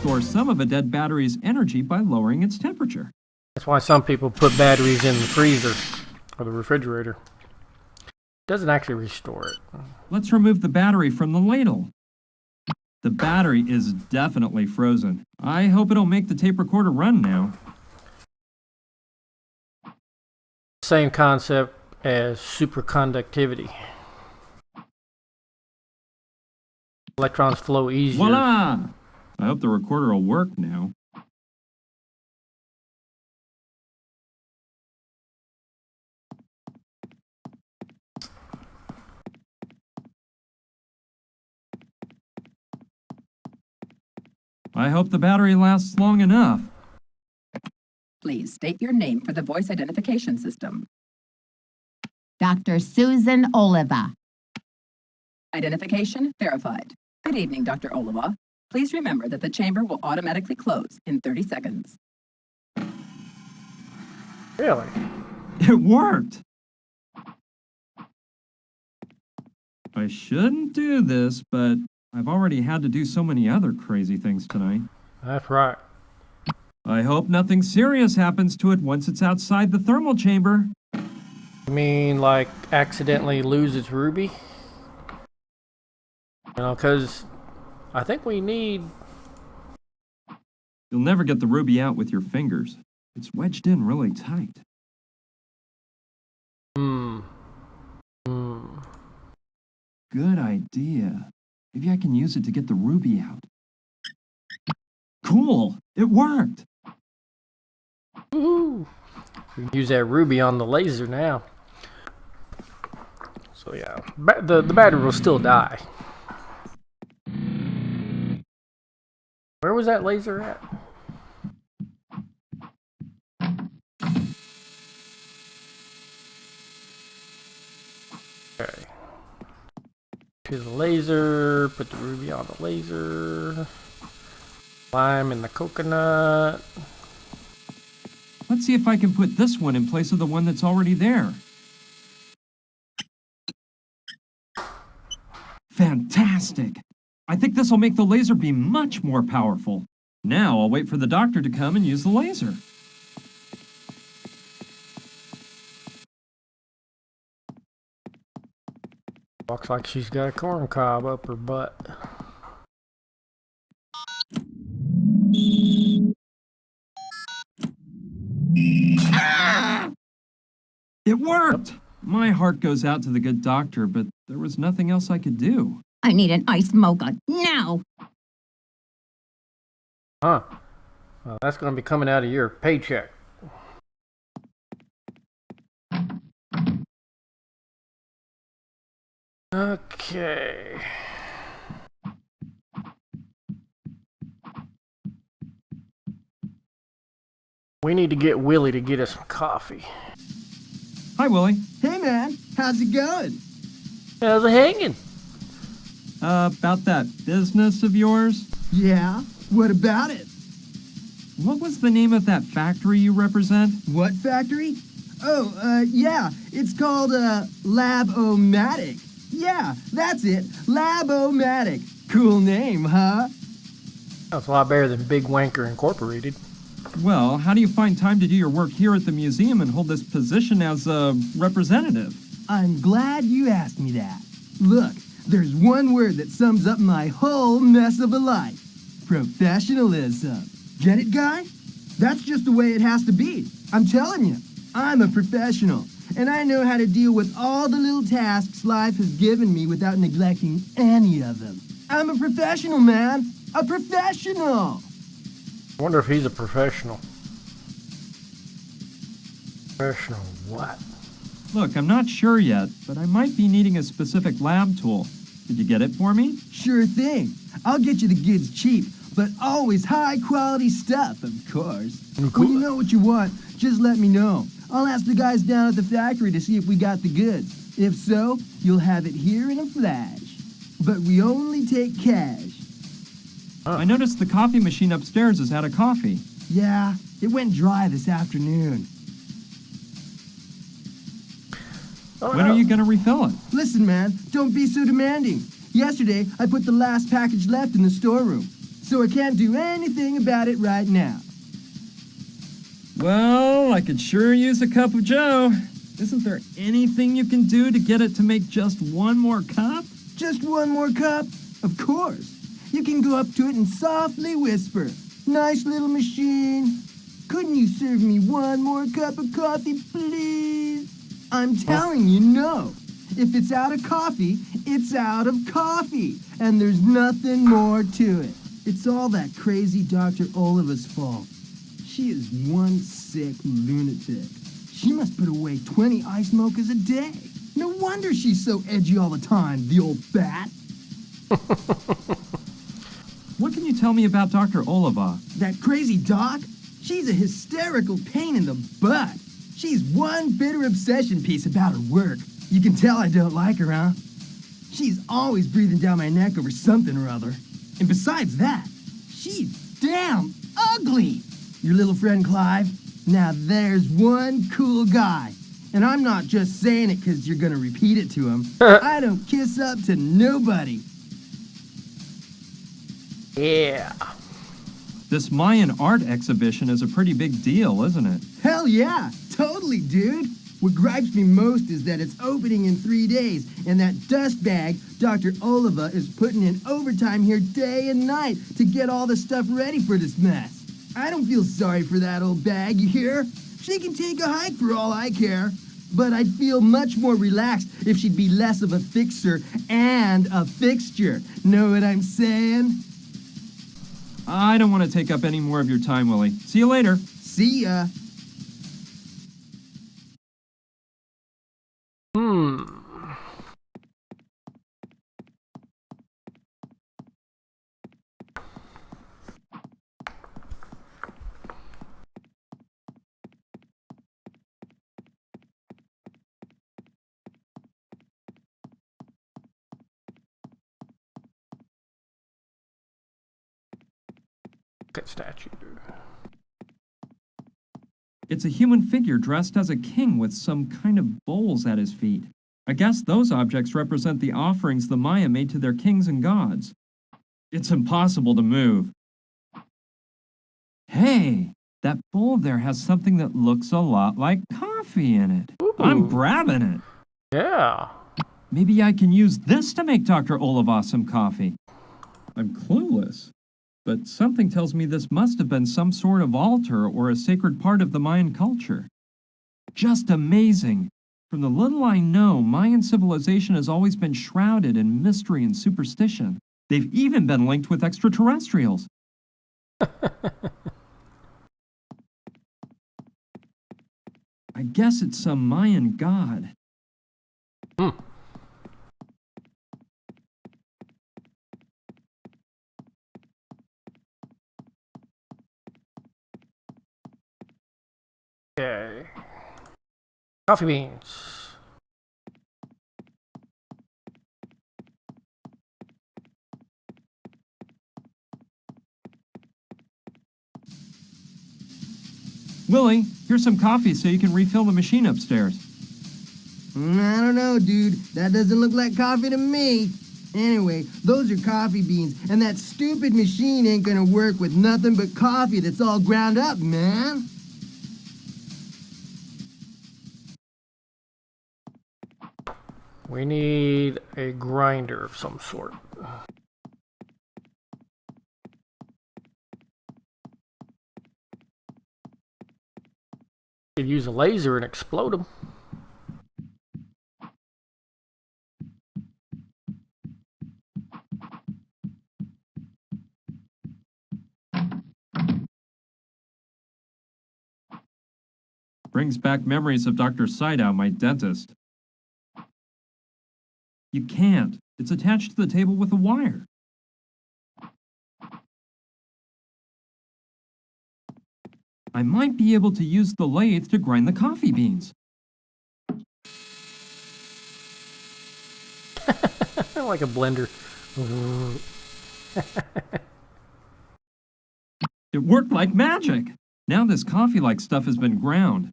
restore some of a dead battery's energy by lowering its temperature. That's why some people put batteries in the freezer or the refrigerator. It doesn't actually restore it. Let's remove the battery from the ladle. The battery is definitely frozen. I hope it'll make the tape recorder run now. Same concept as superconductivity. Electrons flow easier. Voila! I hope the recorder will work now. I hope the battery lasts long enough. Please state your name for the voice identification system. Dr. Susan Oliva. Identification verified. Good evening, Dr. Oliva. Please remember that the chamber will automatically close in 30 seconds. Really? It worked! I shouldn't do this, but I've already had to do so many other crazy things tonight. That's right. I hope nothing serious happens to it once it's outside the thermal chamber. You mean like accidentally lose its ruby? You know, because I think we need... You'll never get the ruby out with your fingers. It's wedged in really tight. Good idea. Maybe I can use it to get the ruby out. Cool! It worked! Woohoo! We can use that ruby on the laser now. So yeah, the battery will still die. Where was that laser at? Okay. To the laser, put the ruby on the laser. Lime in the coconut. Let's see if I can put this one in place of the one that's already there. Fantastic! I think this will make the laser beam much more powerful. Now I'll wait for the doctor to come and use the laser. Looks like she's got a corn cob up her butt. It worked! My heart goes out to the good doctor, but there was nothing else I could do. I need an iced mocha now. Huh. Well, that's going to be coming out of your paycheck. Okay. We need to get Willie to get us some coffee. Hi, Willie. Hey man, how's it going? How's it hanging? About that business of yours? Yeah, what about it? What was the name of that factory you represent? What factory? Oh, yeah, it's called, Lab-O-Matic. Yeah, that's it, Lab-O-Matic. Cool name, huh? That's a lot better than Big Wanker Incorporated. Well, how do you find time to do your work here at the museum and hold this position as a representative? I'm glad you asked me that. Look, there's one word that sums up my whole mess of a life. Professionalism. Get it, guy? That's just the way it has to be. I'm telling you, I'm a professional, and I know how to deal with all the little tasks life has given me without neglecting any of them. I'm a professional, man. A professional. I wonder if he's a professional. Professional what? Look, I'm not sure yet, but I might be needing a specific lab tool. Did you get it for me? Sure thing. I'll get you the goods cheap, but always high-quality stuff, of course. When you know what you want, just let me know. I'll ask the guys down at the factory to see if we got the goods. If so, you'll have it here in a flash. But we only take cash. I noticed the coffee machine upstairs is out of coffee. Yeah, it went dry this afternoon. When are you going to refill it? Listen, man, don't be so demanding. Yesterday, I put the last package left in the storeroom. so I can't do anything about it right now. Well, I could sure use a cup of joe. Isn't there anything you can do to get it to make just one more cup? Just one more cup? Of course. You can go up to it and softly whisper, "Nice little machine. Couldn't you serve me one more cup of coffee, please?" I'm telling you, no. If it's out of coffee, it's out of coffee. And there's nothing more to it. It's all that crazy Dr. Oliva's fault. She is one sick lunatic. She must put away 20 ice mochas a day. No wonder she's so edgy all the time, the old bat. What can you tell me about Dr. Oliva? That crazy doc? She's a hysterical pain in the butt. She's one bitter obsession piece about her work. You can tell I don't like her, huh? She's always breathing down my neck over something or other. And besides that, she's damn ugly. Your little friend Clive? Now there's one cool guy. And I'm not just saying it because you're gonna repeat it to him. I don't kiss up to nobody. Yeah. This Mayan art exhibition is a pretty big deal, isn't it? Hell yeah, totally, dude. What gripes me most is that it's opening in 3 days, and that dustbag, Dr. Oliva, is putting in overtime here day and night to get all the stuff ready for this mess. I don't feel sorry for that old bag, you hear? She can take a hike for all I care. But I'd feel much more relaxed if she'd be less of a fixer and a fixture. Know what I'm saying? I don't want to take up any more of your time, Willie. See you later. See ya. Statue. It's a human figure dressed as a king with some kind of bowls at his feet. I guess those objects represent the offerings the Maya made to their kings and gods. It's impossible to move. Hey, that bowl there has something that looks a lot like coffee in it. Ooh. I'm grabbing it. Yeah. Maybe I can use this to make Dr. Oliva some coffee. I'm clueless, but something tells me this must have been some sort of altar or a sacred part of the Mayan culture. Just amazing. From the little I know, Mayan civilization has always been shrouded in mystery and superstition. They've even been linked with extraterrestrials. I guess it's some Mayan god. Okay. Coffee beans. Willie, here's some coffee so you can refill the machine upstairs. I don't know, dude. That doesn't look like coffee to me. Anyway, those are coffee beans, and that stupid machine ain't gonna work with nothing but coffee that's all ground up, man. We need a grinder of some sort. Could use a laser and explode them. Brings back memories of Dr. Saidow, my dentist. You can't. It's attached to the table with a wire. I might be able to use the lathe to grind the coffee beans. Like a blender. It worked like magic. Now this coffee-like stuff has been ground.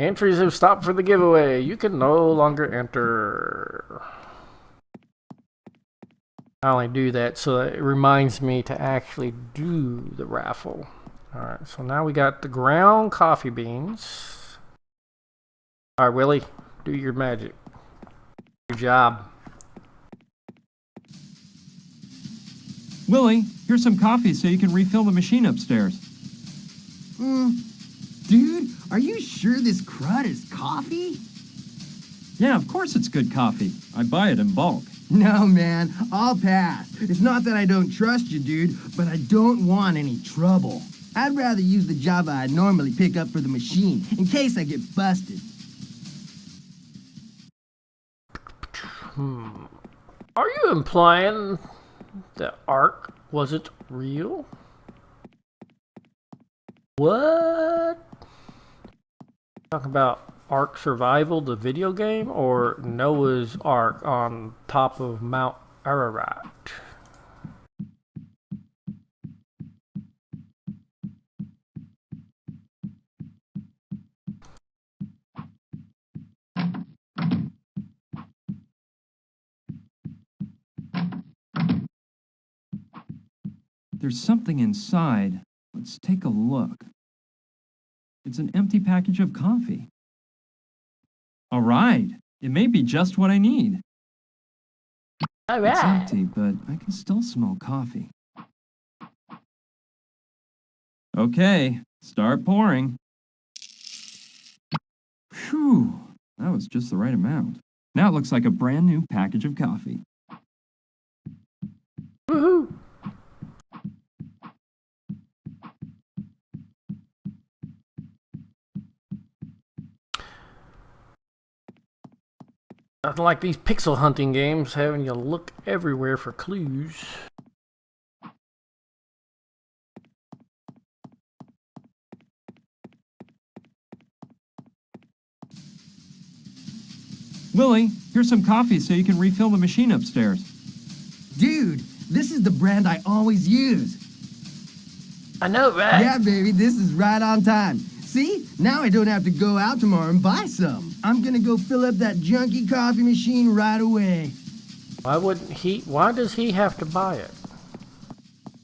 Entries have stopped for the giveaway. You can no longer enter. I only do that so that it reminds me to actually do the raffle. Alright, so now we got the ground coffee beans. Alright, Willie, do your magic. Good job. Willie, here's some coffee so you can refill the machine upstairs. Dude, are you sure this crud is coffee? Yeah, of course it's good coffee. I buy it in bulk. No, man, I'll pass. It's not that I don't trust you, dude, but I don't want any trouble. I'd rather use the Java I normally pick up for the machine, in case I get busted. Are you implying that Ark wasn't real? What? Talking about Ark Survival, the video game, or Noah's Ark on top of Mount Ararat? There's something inside. Let's take a look. It's an empty package of coffee. All right, it may be just what I need. All It's right. empty, but I can still smell coffee. Okay, start pouring. Phew, that was just the right amount. Now it looks like a brand new package of coffee. Woohoo! Nothing like these pixel hunting games having you look everywhere for clues. Willie, here's some coffee so you can refill the machine upstairs. Dude, this is the brand I always use. I know, right? Yeah, baby, this is right on time. See? Now I don't have to go out tomorrow and buy some. I'm gonna go fill up that junky coffee machine right away. Why does he have to buy it?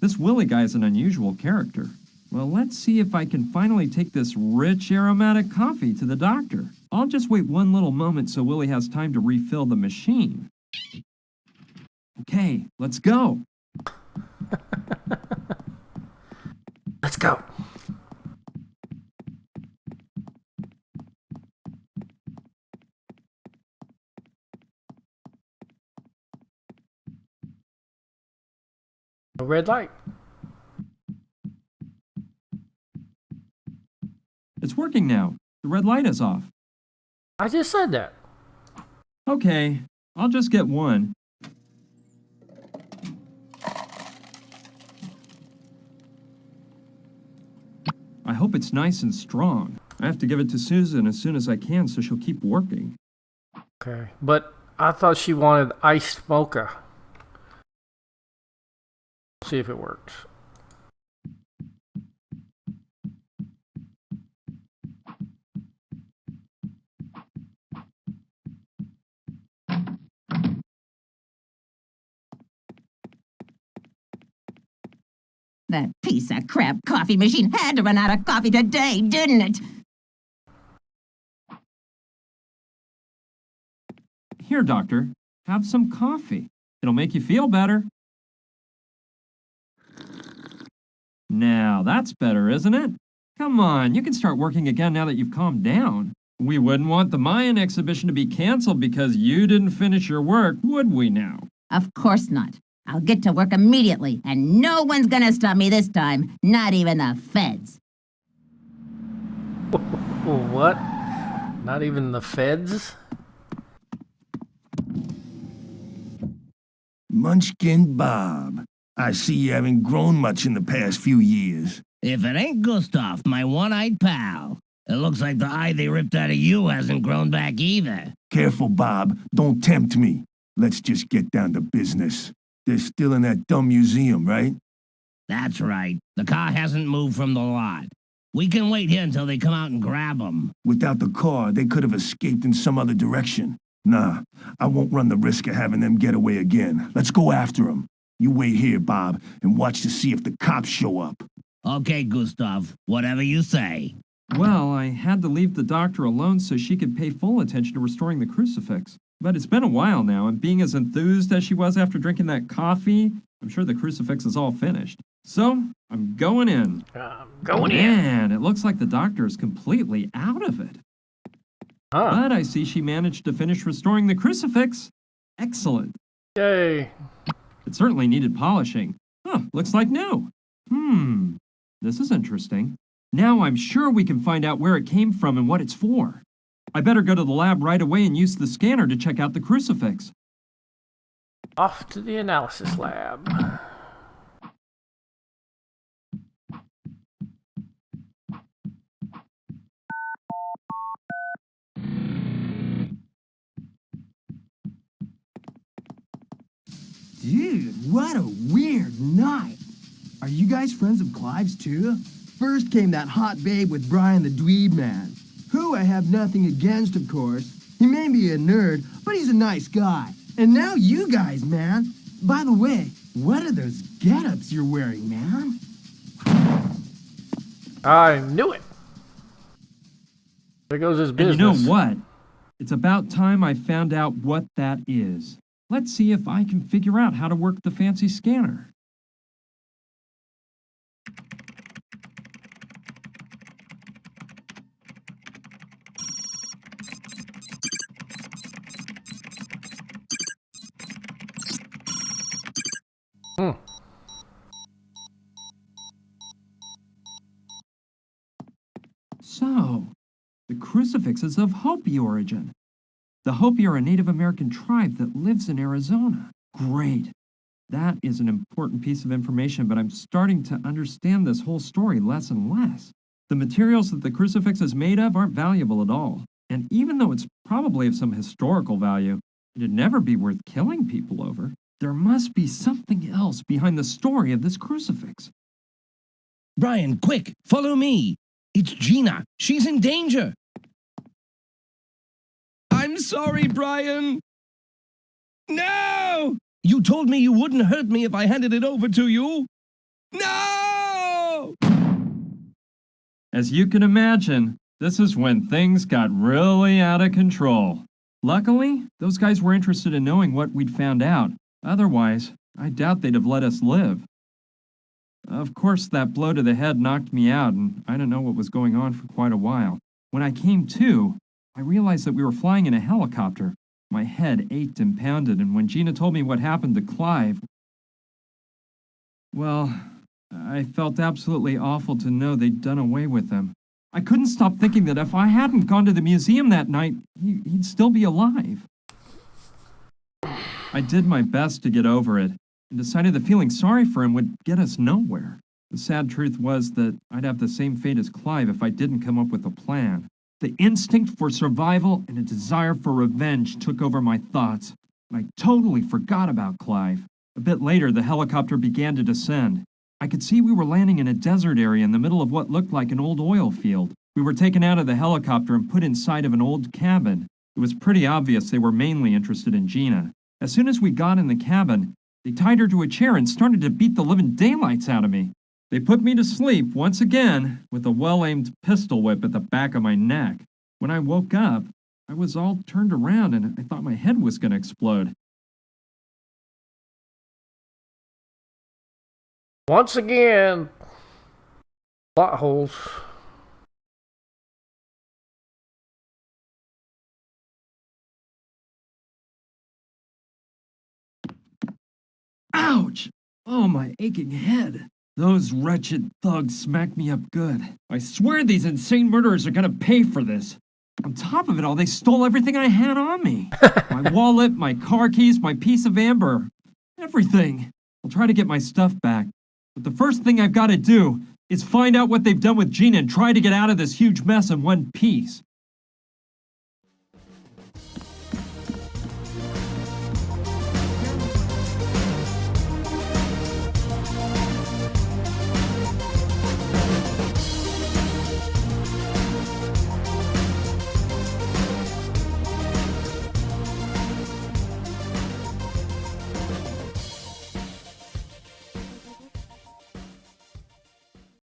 This Willie guy is an unusual character. Well, let's see if I can finally take this rich aromatic coffee to the doctor. I'll just wait one little moment so Willie has time to refill the machine. Okay, let's go. Let's go. A red light. It's working now. The red light is off. I just said that. Okay, I'll just get one. I hope it's nice and strong. I have to give it to Susan as soon as I can so she'll keep working. Okay, but I thought she wanted iced mocha. See if it works. That piece of crap coffee machine had to run out of coffee today, didn't it? Here, doctor, have some coffee. It'll make you feel better. Now, that's better, isn't it? Come on, you can start working again now that you've calmed down. We wouldn't want the Mayan exhibition to be canceled because you didn't finish your work, would we now? Of course not. I'll get to work immediately, and no one's gonna stop me this time, not even the feds. What? Not even the feds? Munchkin Bob, I see you haven't grown much in the past few years. If it ain't Gustav, my one-eyed pal. It looks like the eye they ripped out of you hasn't grown back either. Careful, Bob. Don't tempt me. Let's just get down to business. They're still in that dumb museum, right? That's right. The car hasn't moved from the lot. We can wait here until they come out and grab them. Without the car, they could have escaped in some other direction. Nah, I won't run the risk of having them get away again. Let's go after them. You wait here, Bob, and watch to see if the cops show up. Okay, Gustav, whatever you say. Well, I had to leave the doctor alone so she could pay full attention to restoring the crucifix. But it's been a while now, and being as enthused as she was after drinking that coffee, I'm sure the crucifix is all finished. So, I'm going in. Man, it looks like the doctor is completely out of it. But I see she managed to finish restoring the crucifix. Excellent. Yay. It certainly needed polishing. Looks like new. This is interesting. Now I'm sure we can find out where it came from and what it's for. I better go to the lab right away and use the scanner to check out the crucifix. Off to the analysis lab. Dude, what a weird night. Are you guys friends of Clive's too? First came that hot babe with Brian the Dweeb man, who I have nothing against, of course. He may be a nerd, but he's a nice guy. And now you guys, man. By the way, what are those get-ups you're wearing, man? I knew it. There goes his business. And you know what? It's about time I found out what that is. Let's see if I can figure out how to work the fancy scanner. So, the crucifix is of Hopi origin. The Hopi are a Native American tribe that lives in Arizona. Great. That is an important piece of information, but I'm starting to understand this whole story less and less. The materials that the crucifix is made of aren't valuable at all. And even though it's probably of some historical value, it'd never be worth killing people over. There must be something else behind the story of this crucifix. Brian, quick, follow me. It's Gina. She's in danger. I'm sorry, Brian. No! You told me you wouldn't hurt me if I handed it over to you. No! As you can imagine, this is when things got really out of control. Luckily, those guys were interested in knowing what we'd found out. Otherwise, I doubt they'd have let us live. Of course, that blow to the head knocked me out, and I didn't know what was going on for quite a while. When I came to, I realized that we were flying in a helicopter. My head ached and pounded, and when Gina told me what happened to Clive, well, I felt absolutely awful to know they'd done away with him. I couldn't stop thinking that if I hadn't gone to the museum that night, he'd still be alive. I did my best to get over it, and decided that feeling sorry for him would get us nowhere. The sad truth was that I'd have the same fate as Clive if I didn't come up with a plan. The instinct for survival and a desire for revenge took over my thoughts, and I totally forgot about Clive. A bit later, the helicopter began to descend. I could see we were landing in a desert area in the middle of what looked like an old oil field. We were taken out of the helicopter and put inside of an old cabin. It was pretty obvious they were mainly interested in Gina. As soon as we got in the cabin, they tied her to a chair and started to beat the living daylights out of me. They put me to sleep once again with a well-aimed pistol whip at the back of my neck. When I woke up, I was all turned around and I thought my head was going to explode. Once again, plot holes. Ouch! Oh, my aching head. Those wretched thugs smacked me up good. I swear these insane murderers are gonna pay for this. On top of it all, they stole everything I had on me. My wallet, my car keys, my piece of amber. Everything. I'll try to get my stuff back. But the first thing I've got to do is find out what they've done with Gina and try to get out of this huge mess in one piece.